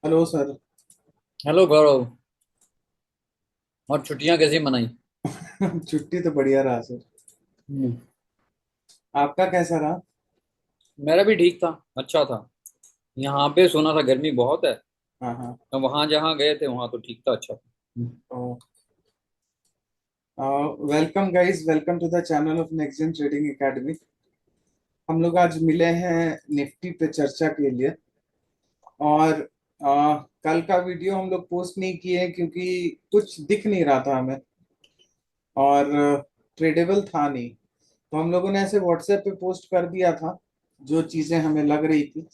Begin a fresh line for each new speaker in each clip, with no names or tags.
Hello sir.
Hello गौरव। और छुट्टियां कैसी मनाई?
छुट्टी तो बढ़िया रहा सर।
हम्म।
आपका कैसा रहा?
मेरा भी ठीक था। अच्छा था। यहाँ पे सुना था गर्मी बहुत है।
हाँ हाँ।
तो वहां जहाँ गए थे वहां तो ठीक था, अच्छा था।
Welcome guys, welcome to the channel of Next Gen Trading Academy. हम लोग आज मिले हैं निफ्टी पे चर्चा के लिए। और कल का वीडियो हम लोग पोस्ट नहीं किए क्योंकि कुछ दिख नहीं रहा था हमें, और ट्रेडेबल था नहीं। तो हम लोगों ने ऐसे व्हाट्सएप पे पोस्ट कर दिया था जो चीजें हमें लग रही थी।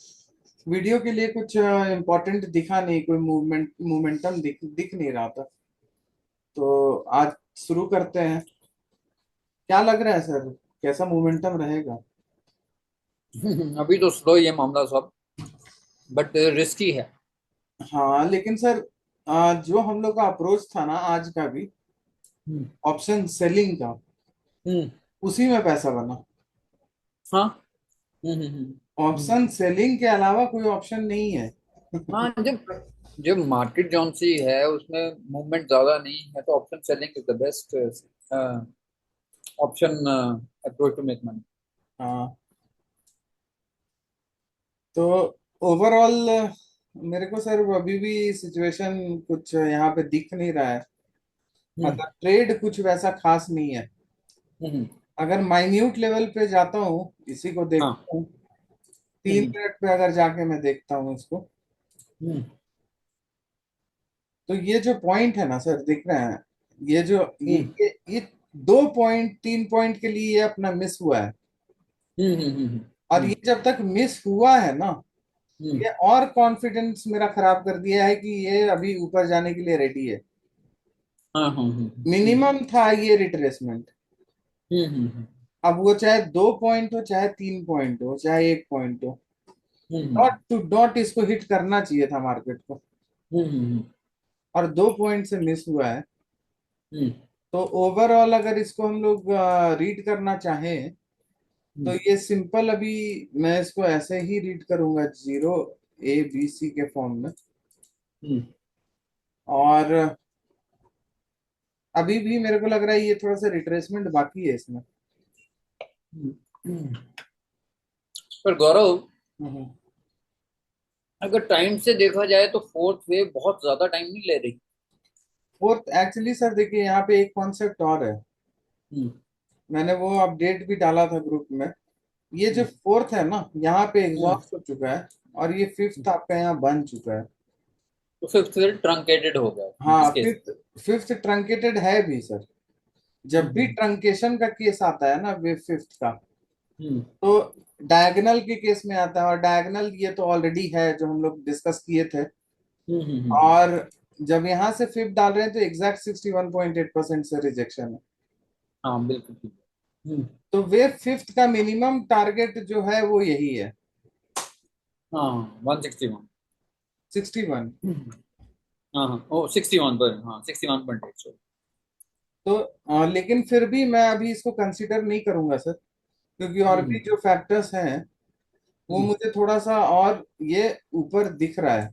वीडियो के लिए कुछ इम्पोर्टेंट दिखा नहीं, कोई मोमेंटम दिख नहीं रहा था। तो आज शुरू करते हैं। क्या लग रहा है सर, कैसा मोमेंटम रहेगा?
अभी तो स्लो ही है मामला सब, बट रिस्की है।
हाँ लेकिन सर, जो हम लोग का अप्रोच था ना आज का भी,
हम्म।
ऑप्शन सेलिंग का,
हम्म।
उसी में पैसा बना।
हाँ। हम्म।
ऑप्शन सेलिंग के अलावा कोई ऑप्शन नहीं है।
हाँ, जब जब मार्केट जौन सी है उसमें मूवमेंट ज्यादा नहीं है तो option selling is the best option approach to make money.
हाँ। तो ओवरऑल मेरे को सर अभी भी सिचुएशन कुछ यहाँ पे दिख नहीं रहा है।
हम्म।
मतलब ट्रेड कुछ वैसा खास नहीं है।
हम्म।
अगर माइन्यूट लेवल पे जाता हूँ, इसी को
हाँ।
देखता हूँ, तीन
हम्म।
मिनट पे अगर जाके मैं देखता हूँ इसको,
हम्म।
तो ये जो पॉइंट है ना सर, दिख रहे हैं? ये जो
हम्म।
ये 2 पॉइंट 3 पॉइंट के लिए ये अपना मिस हुआ है।
हम्म। हम्म।
और ये जब तक मिस हुआ है ना,
हम्म।
ये और कॉन्फिडेंस मेरा खराब कर दिया है कि ये अभी ऊपर जाने के लिए रेडी है।
हाँ हाँ।
मिनिमम था ये रिट्रेसमेंट।
हम्म। हम्म।
अब वो चाहे 2 पॉइंट हो, चाहे 3 पॉइंट हो, चाहे 1 पॉइंट हो,
हम्म।
डॉट टू डॉट इसको हिट करना चाहिए था मार्केट को।
हम्म।
और 2 पॉइंट से मिस हुआ है।
हम्म।
तो ओवरऑल अगर इसको हम लोग रीड करना चाहें, तो
हम्म।
ये सिंपल, अभी मैं इसको ऐसे ही रीड करूंगा, 0 A B C के फॉर्म में।
हम्म।
और अभी भी मेरे को लग रहा है ये थोड़ा सा रिट्रेसमेंट बाकी है इसमें।
हम्म। पर गौरव,
हम्म।
अगर टाइम से देखा जाए तो फोर्थ वेव बहुत ज्यादा टाइम नहीं ले रही।
फोर्थ एक्चुअली सर देखिए, यहाँ पे एक कॉन्सेप्ट और है।
हम्म।
मैंने वो अपडेट भी डाला था ग्रुप में। ये जो
हम्म।
फोर्थ है ना, यहाँ पे
हम्म।
एग्जॉस्ट हो चुका है। और ये फिफ्थ आपका यहाँ बन चुका है।
तो फिफ्थ वेव ट्रंकेटेड हो गया
हाँ,
इस केस
फिफ्थ फिफ्थ ट्रंकेटेड है भी सर।
में।
जब भी ट्रंकेशन का केस आता है ना, वे फिफ्थ का,
हम्म।
तो डायगोनल के केस में आता है। और डायगोनल ये तो ऑलरेडी है, जो हम लोग डिस्कस किए थे।
हम्म।
और जब यहाँ से फिफ्थ डाल रहे हैं तो एग्जैक्ट 61.8% से रिजेक्शन है।
हाँ बिल्कुल ठीक है।
तो वे फिफ्थ का मिनिमम टारगेट जो है वो यही है,
हाँ, 161।
61।
हाँ हाँ, ओ 61 पर, हाँ 61.8 सो।
तो लेकिन फिर भी मैं अभी इसको कंसीडर नहीं करूंगा सर, क्योंकि और भी
हम्म।
जो फैक्टर्स हैं वो
हम्म।
मुझे थोड़ा सा और ये ऊपर दिख रहा है।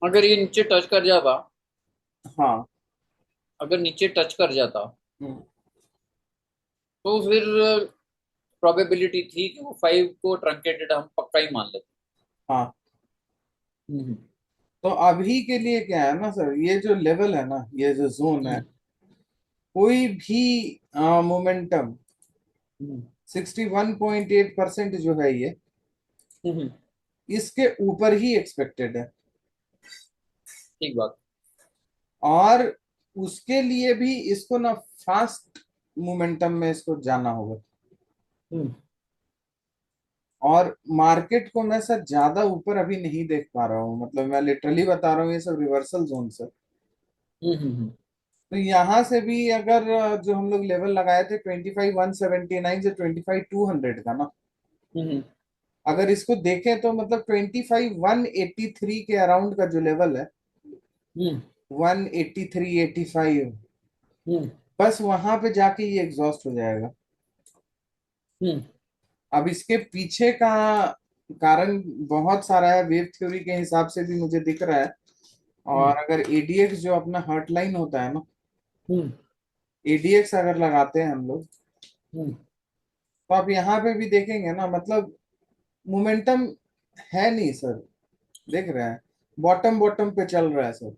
अगर ये नीचे टच कर जाता,
हाँ।
अगर नीचे टच कर जाता
हम्म।
तो फिर प्रोबेबिलिटी थी कि वो फाइव को ट्रंकेटेड हम पक्का ही मान लेते।
हाँ।
हम्म।
तो अभी के लिए क्या है ना सर, ये जो लेवल है ना, ये जो जोन है,
हम्म।
कोई भी मोमेंटम
हम्म।
61.8% जो है ये,
हम्म।
इसके ऊपर ही एक्सपेक्टेड है।
ठीक बात।
और उसके लिए भी इसको ना फास्ट मोमेंटम में इसको जाना होगा।
हम्म।
और मार्केट को मैं सर ज्यादा ऊपर अभी नहीं देख पा रहा हूँ, मतलब मैं लिटरली बता रहा हूँ, ये सब रिवर्सल जोन से।
हम्म।
तो यहाँ से भी अगर जो हम लोग लेवल लगाए थे 25,179 से 25,200 का ना,
हम्म।
अगर इसको देखें तो मतलब 25,183 के अराउंड का जो लेवल है,
हम्म।
183 85,
हम्म।
बस वहां पे जाके ये एग्जॉस्ट हो जाएगा।
हम्म।
अब इसके पीछे का कारण बहुत सारा है, वेव थ्योरी के हिसाब से भी मुझे दिख रहा है।
हम्म
और अगर एडीएक्स जो अपना हर्ट लाइन होता है ना,
हम्म
एडीएक्स अगर लगाते हैं हम लोग,
हम्म
तो आप यहाँ पे भी देखेंगे ना, मतलब मोमेंटम है नहीं सर। देख रहे हैं, बॉटम बॉटम पे चल रहा है सर।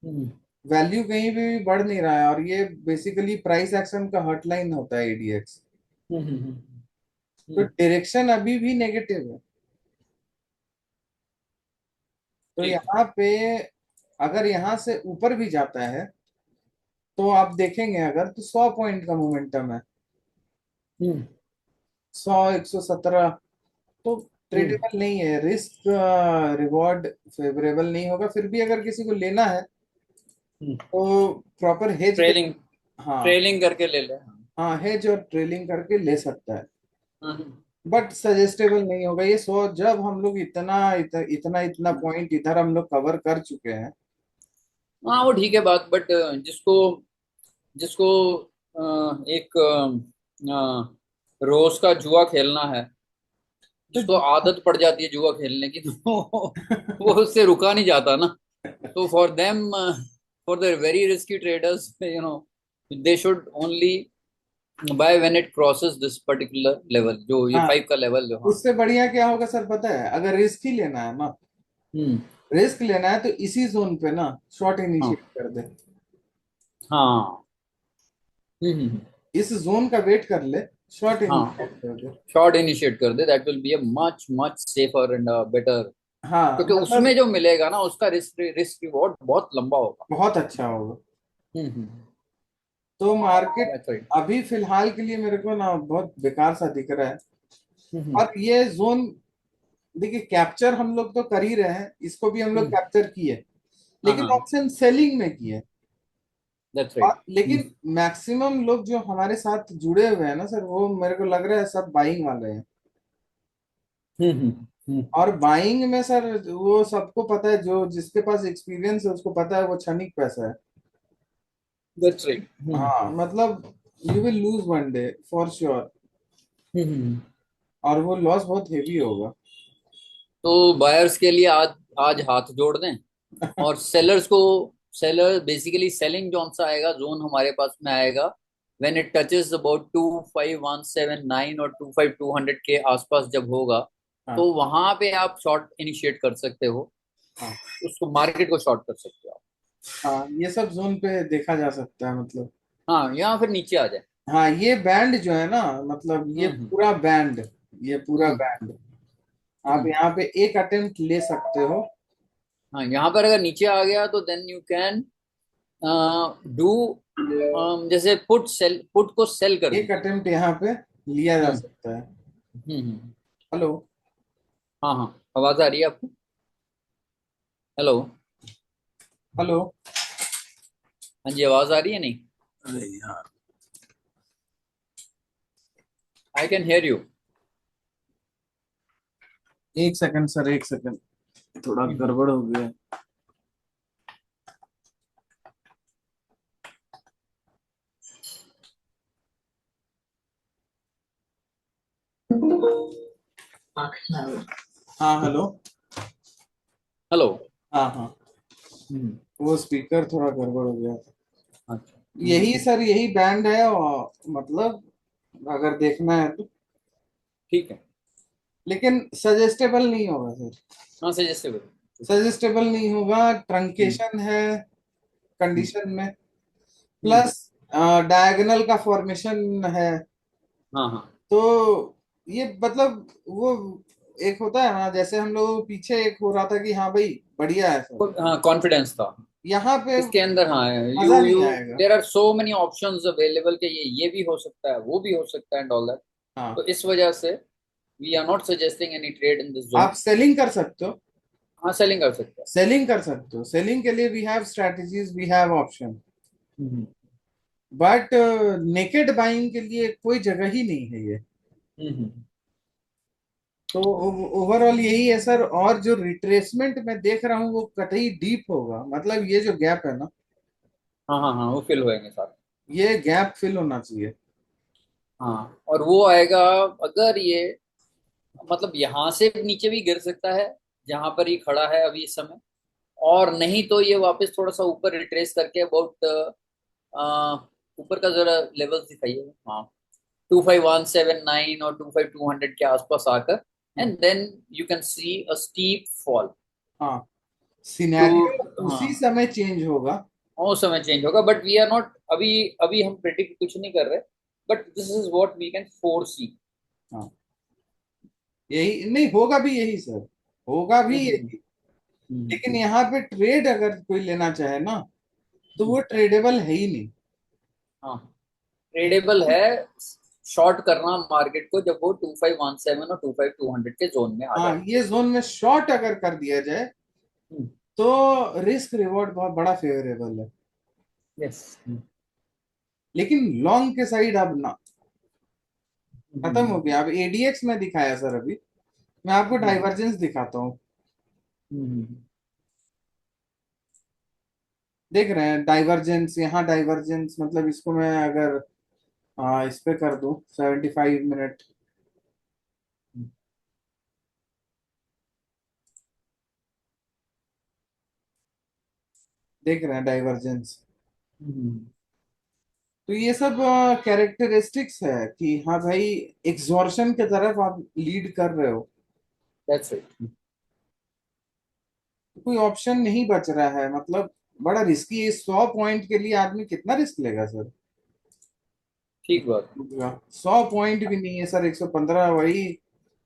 हम्म
वैल्यू कहीं भी बढ़ नहीं रहा है, और ये बेसिकली प्राइस एक्शन का हर्ट लाइन होता है एडीएक्स।
हम्म हम्म
तो
हम्म,
डायरेक्शन अभी भी नेगेटिव है। तो
ठीक है।
यहाँ पे अगर यहाँ से ऊपर भी जाता है, तो आप देखेंगे अगर, तो 100 पॉइंट का मोमेंटम है।
हम्म
100, 117। तो
हम्म
ट्रेडेबल नहीं है, रिस्क रिवॉर्ड फेवरेबल नहीं होगा। फिर भी अगर किसी को लेना है,
हम्म
तो प्रॉपर हेज कर।
ट्रेलिंग
हाँ,
ट्रेलिंग करके ले ले।
हाँ, हेज और ट्रेलिंग करके ले सकता है।
हम्म
बट सजेस्टेबल नहीं होगा ये। सो जब हम लोग इतना इतना पॉइंट इधर हम लोग कवर कर चुके हैं।
हाँ वो ठीक है बात, बट जिसको जिसको एक रोज का जुआ खेलना है,
तो
जिसको आदत पड़ जाती है जुआ खेलने की, तो वो उससे रुका नहीं जाता ना। तो for them, for the very risky traders, they should only by when it crosses this particular level, जो ये
हाँ,
5 का लेवल जो। हाँ।
उससे बढ़िया क्या होगा सर पता है? अगर रिस्क ही लेना है ना,
हम्म
रिस्क लेना है तो इसी जोन पे ना शॉर्ट
हाँ
इनिशिएट कर दे।
हाँ हम्म
इस जोन का वेट कर ले, शॉर्ट
हाँ,
इनिशिएट कर दे।
शॉर्ट इनिशिएट कर दे, that will be a much much safer and better.
हाँ,
क्योंकि उसमें
मतलब
जो मिलेगा ना, उसका रिस्क रिवॉर्ड बहुत लंबा होगा।
बहुत अच्छा होगा।
हम्म,
तो मार्केट
दैट्स राइट।
अभी फिलहाल के लिए मेरे को ना बहुत बेकार सा दिख रहा है।
हम्म
और ये जोन, देखिए, कैप्चर हम लोग तो कर ही रहे हैं, इसको भी हम लोग
हम्म,
कैप्चर किए,
हाँ
लेकिन
हाँ,
ऑप्शन सेलिंग में किए।
दैट्स
और
राइट।
लेकिन मैक्सिमम लोग जो हमारे साथ जुड़े हुए हैं ना सर, वो मेरे को लग रहा है सब बाइंग वाले हैं।
हम्म,
और बाइंग में सर, वो सबको पता है, जो जिसके पास एक्सपीरियंस है उसको पता है वो क्षणिक पैसा है।
That's right.
हाँ, मतलब you will lose one day for sure.
हम्म
और वो लॉस बहुत हेवी होगा।
तो बायर्स के लिए आज आज हाथ जोड़ दें, और सेलर्स को, सेलर बेसिकली सेलिंग जोन सा आएगा, जोन हमारे पास में आएगा व्हेन इट टचेस अबाउट 25179 और 25200 के आसपास जब होगा,
हाँ,
तो वहां पे आप शॉर्ट इनिशिएट कर सकते हो,
हाँ,
उसको मार्केट को शॉर्ट कर सकते हो आप।
हाँ, ये सब जोन पे देखा जा सकता है मतलब।
हाँ, या फिर नीचे आ जाए।
हाँ, ये बैंड जो है ना, मतलब ये
हम्म
पूरा बैंड, ये पूरा
हम्म
बैंड आप
हम्म
यहाँ पे एक अटेम्प्ट ले सकते हो।
हाँ, यहाँ पर अगर नीचे आ गया तो देन यू कैन डू, जैसे पुट को सेल कर
एक
दीजिए।
अटेम्प्ट यहाँ पे लिया जा
हम्म
सकता है।
हम्म।
हेलो?
हाँ हाँ, आवाज आ रही है आपको? हेलो?
हेलो?
हाँ जी, आवाज आ रही है नहीं?
अरे यार,
आई कैन हेयर यू।
एक सेकंड सर, एक सेकंड, थोड़ा गड़बड़ हो गया है। हाँ, हेलो?
हेलो?
हाँ, हाँ,
हम्म
वो स्पीकर थोड़ा गड़बड़ हो गया था।
अच्छा।
यही सर, यही बैंड है, और मतलब अगर देखना है तो।
ठीक है।
लेकिन सजेस्टेबल नहीं होगा सर।
हाँ, सजेस्टेबल।
सजेस्टेबल नहीं होगा,
हम्म
ट्रंकेशन है
हम्म
कंडीशन में,
हम्म,
प्लस डायगोनल का फॉर्मेशन है।
हाँ हाँ
तो ये मतलब वो एक होता है ना, जैसे हम लोग पीछे एक हो रहा था कि हाँ भाई बढ़िया है सर,
हाँ, कॉन्फिडेंस था
यहाँ पे
इसके अंदर। हाँ,
मजा
यू
नहीं
यू
आएगा।
There are so many options available के ये भी हो सकता है, वो भी हो सकता है, एंड ऑल दैट।
हाँ,
तो इस वजह से we are not suggesting any trade in this
up
zone.
Selling कर सकते हो।
हाँ, सेलिंग कर सकते हैं।
सेलिंग कर सकते हो, सेलिंग के लिए we have strategies, we have option.
Hmm
but naked buying के लिए कोई जगह ही नहीं है ये।
हम्म
तो ओवरऑल यही है सर। और जो रिट्रेसमेंट मैं देख रहा हूँ वो कतई डीप होगा, मतलब ये जो गैप है ना,
हाँ हाँ हाँ, वो फिल होएंगे सारे।
ये गैप फिल होना चाहिए।
हाँ, और वो आएगा अगर ये मतलब यहाँ से नीचे भी गिर सकता है जहां पर ये खड़ा है अभी इस समय, और नहीं तो ये वापस थोड़ा सा ऊपर रिट्रेस करके अबाउट ऊपर का जरा लेवल दिखाइए। हाँ, 25179 और 25200 के आसपास आकर,
हम्म,
and then you can see a steep fall
हाँ,
टू।
सिनेरियो
हाँ,
उसी समय चेंज होगा।
और समय चेंज होगा, बट वी आर नॉट अभी, अभी हम प्रेडिक्ट कुछ नहीं कर रहे, but this is what we can foresee.
हाँ, यही नहीं होगा भी यही सर, होगा भी यही।
हम्म,
लेकिन यहाँ पे ट्रेड अगर कोई लेना चाहे ना, तो वो
हम्म,
ट्रेडेबल है ही नहीं।
हाँ, ट्रेडेबल है शॉर्ट करना मार्केट को जब वो 2517 और 25200 के जोन में आ
हाँ,
जाता
ये जोन में शॉर्ट अगर कर दिया जाए
है।
तो रिस्क रिवॉर्ड बहुत बड़ा फेवरेबल है।
यस।
लेकिन लॉन्ग के साइड अब ना, खत्म हो गया। अब एडीएक्स में दिखाया सर अभी, मैं आपको डाइवर्जेंस दिखाता हूँ। देख रहे हैं डाइवर्जेंस, यहाँ डाइवर्जेंस मतलब इसको मैं अगर इस पे कर दूं 75 मिनट, देख रहे हैं डाइवर्जेंस। तो ये सब कैरेक्टरिस्टिक्स है कि हाँ भाई, एग्जॉर्शन की तरफ आप लीड कर रहे हो,
दैट्स इट।
तो कोई ऑप्शन नहीं बच रहा है। मतलब बड़ा रिस्की है। 100 पॉइंट के लिए आदमी कितना रिस्क लेगा सर?
ठीक बात।
100 पॉइंट भी नहीं है सर, 115, वही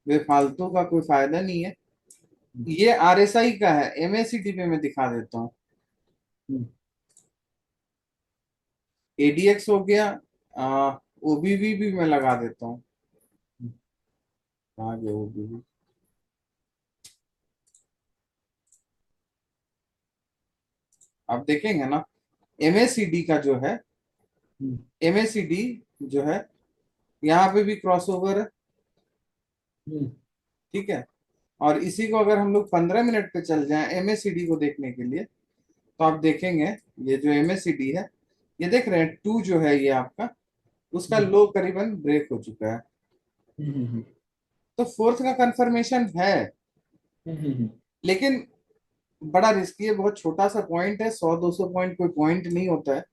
बेफालतू का कोई फायदा नहीं है। ये आरएसआई का है, एमएसीडी पे मैं दिखा देता हूँ। एडीएक्स हो गया, ओबीवी भी मैं लगा देता हूँ। कहाँ गया ओबीवी? आप देखेंगे ना, एमएसीडी का जो है, एमएसीडी जो है, यहाँ पे भी क्रॉसओवर है। ठीक है। और इसी को अगर हम लोग 15 मिनट पे चल जाएं एमएसीडी को देखने के लिए, तो आप देखेंगे ये जो एमएसीडी है, ये देख रहे हैं टू जो है ये आपका, उसका लो करीबन ब्रेक हो चुका है। तो फोर्थ का कंफर्मेशन है, लेकिन बड़ा रिस्की है। बहुत छोटा सा पॉइंट है, 100-200 पॉइंट कोई पॉइंट नहीं होता है।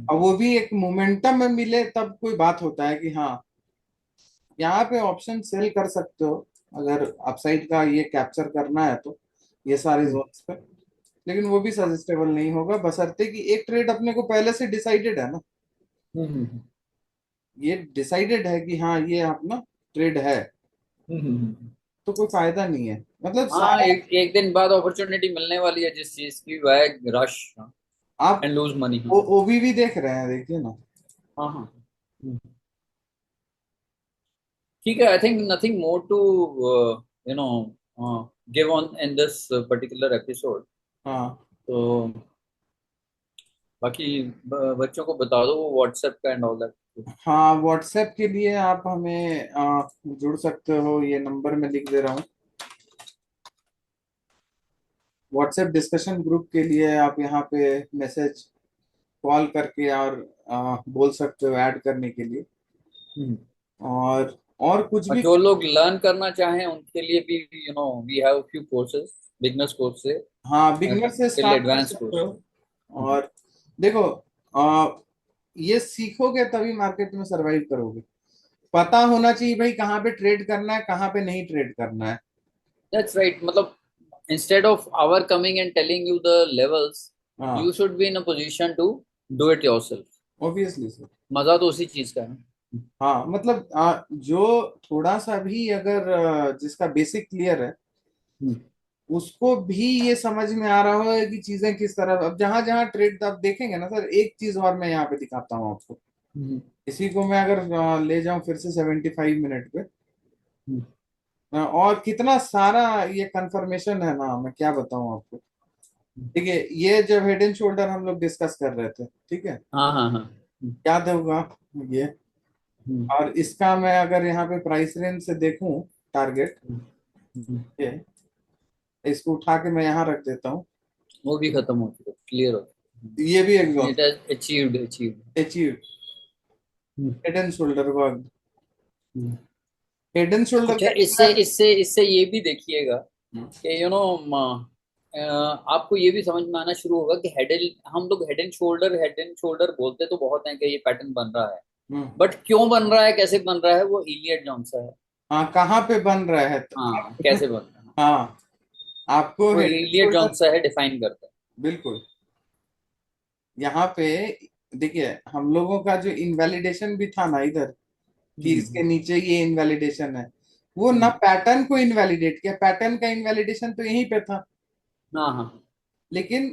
और वो भी एक मोमेंटम में मिले तब कोई बात होता है कि हाँ, यहाँ पे ऑप्शन सेल कर सकते हो अगर अपसाइड का ये कैप्चर करना है तो, ये सारे जोन्स पे। लेकिन वो भी सजेस्टेबल नहीं होगा, बशर्ते कि एक ट्रेड अपने को पहले से डिसाइडेड है ना। ये डिसाइडेड है कि हाँ ये अपना ट्रेड है, तो कोई फायदा नहीं है। मतलब
हाँ,
सारा
एक एक दिन बाद अपॉर्चुनिटी मिलने वाली है जिस चीज की, वह है रश
आप
एंड लूज मनी।
ओबीवी देख रहे हैं, देखिए ना।
हाँ, हाँ, ठीक है। I think nothing more to you know give on in this particular episode.
हाँ,
तो बाकी बच्चों को बता दो व्हाट्सएप का एंड ऑल दैट।
हाँ, व्हाट्सएप के लिए आप हमें जुड़ सकते हो, ये नंबर मैं लिख दे रहा हूँ। व्हाट्सएप डिस्कशन ग्रुप के लिए आप यहाँ पे मैसेज, कॉल करके और बोल सकते हो ऐड करने के लिए। और कुछ
और
भी
जो लोग लर्न करना चाहें उनके लिए भी, we have few courses, beginners course से
हाँ, बिगनर से
टिल
स्टार्ट कर
एडवांस
सकते
कोर्स।
हो। और देखो, आ, ये सीखोगे तभी मार्केट में सरवाइव करोगे। पता होना चाहिए भाई कहाँ पे ट्रेड करना है, कहाँ पे नहीं ट्रेड करना है।
That's right. मतलब instead of our coming and telling you the levels,
हाँ,
you should be in a position to do it yourself।
Obviously sir.
मजा तो उसी चीज का है।
हाँ, मतलब जो थोड़ा सा भी अगर जिसका बेसिक क्लियर है,
हम्म,
उसको भी ये समझ में आ रहा हो कि चीजें किस तरह। अब जहां जहां ट्रेड आप देखेंगे ना सर, एक चीज और मैं यहाँ पे दिखाता हूँ आपको।
हम्म,
इसी को मैं अगर ले जाऊं फिर से 75 मिनट पे,
हम्म,
और कितना सारा ये कंफर्मेशन है ना, मैं क्या बताऊं आपको। ठीक है, ये जब हेड एंड शोल्डर हम लोग डिस्कस कर रहे थे, ठीक है,
हाँ, हाँ, हाँ,
याद होगा ये।
हम्म,
और इसका मैं अगर यहाँ पे प्राइस रेंज से देखूं, टारगेट,
हम्म।
ये, इसको उठा के मैं यहाँ रख देता हूँ।
वो भी खत्म हो चुका, क्लियर हो।
ये भी
it
exhaust,
has achieved.
Achieve head and shoulder को। हेड एंड शोल्डर
अच्छा,
का
इससे
कितना?
इससे इससे ये भी देखिएगा
हम्म,
कि आपको ये भी समझ में आना शुरू होगा कि हेड एंड, हम लोग हेड एंड शोल्डर बोलते तो बहुत हैं कि ये पैटर्न बन रहा है,
हम्म।
बट क्यों बन रहा है, कैसे बन रहा है, वो इलियट जॉनसा है।
हाँ, कहाँ पे बन रहा है तो
हाँ,
आप
कैसे बन रहा है,
हाँ, आपको
वो
हेड एंड
इलियट
शोल्डर,
जॉनसा है डिफाइन करता है।
बिल्कुल। यहाँ पे देखिए, हम लोगों का जो इनवैलिडेशन भी था ना इधर, कि इसके
हम्म।
नीचे ये इनवैलिडेशन है, वो ना
हम्म।
पैटर्न को इनवैलिडेट किया, पैटर्न का इनवैलिडेशन तो यहीं पे था।
हाँ हाँ।
लेकिन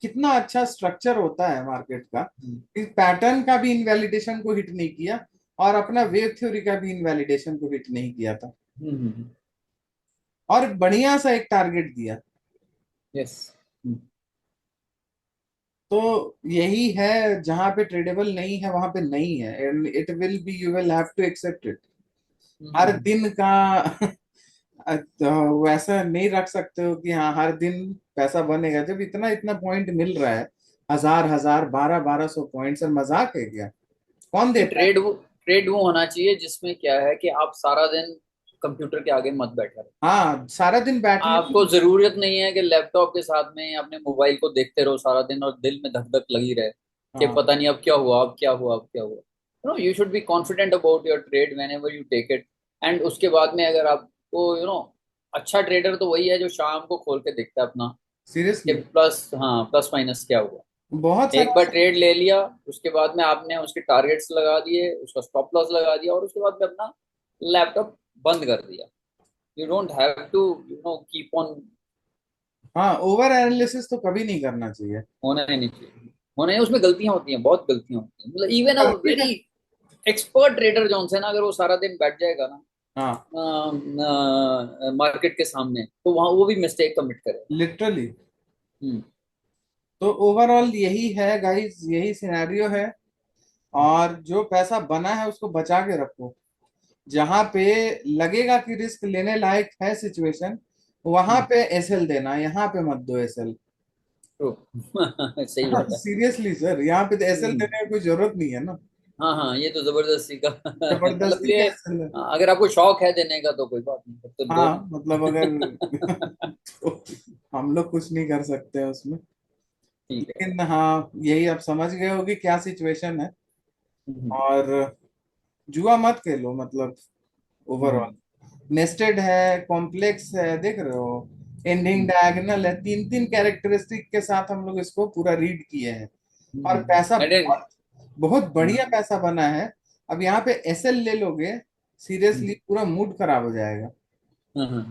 कितना अच्छा स्ट्रक्चर होता है मार्केट का,
हम्म।
इस पैटर्न का भी इनवैलिडेशन को हिट नहीं किया, और अपना वेव थ्योरी का भी इनवैलिडेशन को हिट नहीं किया था,
हम्म।
और बढ़िया सा एक टारगेट दिया।
यस।
तो यही है, जहां पे ट्रेडेबल नहीं है वहां पे नहीं है, and it will be, you will have to accept it. हर दिन का तो वैसा नहीं रख सकते हो कि हाँ हर दिन पैसा बनेगा, जब इतना इतना पॉइंट मिल रहा है, हजार हजार, 1200 पॉइंट्स, और मजाक है क्या? कौन
नहीं,
देता है?
ट्रेड वो होना चाहिए जिसमें क्या है कि आप सारा दिन कंप्यूटर के आगे मत बैठे रहो।
हाँ, सारा दिन बैठने
आपको
की।
जरूरत नहीं है कि लैपटॉप के साथ में अपने मोबाइल को देखते रहो सारा दिन और दिल में धक धक लगी रहे कि
हाँ,
पता नहीं अब क्या हुआ, अब क्या हुआ, अब क्या हुआ। You should be confident about your trade whenever you take it. And उसके बाद में अगर आपको अच्छा ट्रेडर तो वही है जो शाम को खोल के देखता है अपना कि
सीरियसली।
प्लस, हाँ, प्लस माइनस क्या हुआ।
बहुत
एक
सारा।
बार ट्रेड ले लिया, उसके बाद में आपने उसके टारगेट्स लगा दिए, उसका स्टॉप लॉस लगा दिया, और उसके बाद में अपना लैपटॉप बंद कर दिया। You don't have to keep on.
हाँ, ओवर एनालिसिस तो कभी नहीं करना चाहिए।
होना ही नहीं चाहिए, होना ही, उसमें गलतियां होती हैं, बहुत गलतियां होती हैं, मतलब इवन अ
गलती का।
वेरी एक्सपर्ट ट्रेडर जो है ना, अगर वो सारा दिन बैठ जाएगा ना
हाँ,
मार्केट के सामने, तो वहां वो भी मिस्टेक कमिट करे।
लिटरली।
हम्म।
तो ओवरऑल यही है गाइस, यही सिनेरियो है। और जो पैसा बना है उसको बचा के रखो। जहां पे लगेगा कि रिस्क लेने लायक है सिचुएशन, वहां
हम्म।
पे एसएल देना, यहाँ पे मत दो एसएल।
ट्रू। सही बात है।
सीरियसली सर, यहाँ पे तो एसएल
हम्म।
देने की कोई जरूरत नहीं है ना।
हाँ हाँ, ये तो जबरदस्ती का मतलब
जबरदस्ती
ये,
का एसएल है।
अगर आपको शौक है देने का तो कोई बात नहीं, तब तो दो।
हाँ, मतलब अगर तो हम लोग कुछ नहीं कर सकते हैं उसमें।
ठीक है।
लेकिन हाँ, यही आप समझ गए होगी क्या सिचुएशन है।
हम्म।
और जुआ मत खेलो, मतलब ओवरऑल
हम्म।
नेस्टेड है, कॉम्प्लेक्स है, देख रहे हो, एंडिंग
हम्म।
डायगोनल है, तीन तीन कैरेक्टरिस्टिक के साथ हम लोग इसको पूरा रीड किए हैं। और पैसा
अरे।
बहुत बहुत
हम्म।
बढ़िया पैसा बना है। अब यहाँ पे एसएल ले लोगे, सीरियसली
हम्म।
पूरा मूड खराब हो जाएगा।
हम्म।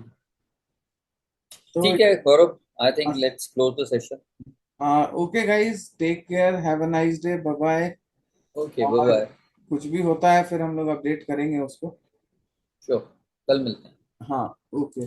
तो
ठीक है Gaurav, I think let's close the session.
Okay guys, take care, have a nice day, bye bye.
Okay, bye
और
बाय।
कुछ भी होता है फिर हम लोग अपडेट करेंगे उसको।
श्योर, कल मिलते हैं।
हाँ, ओके।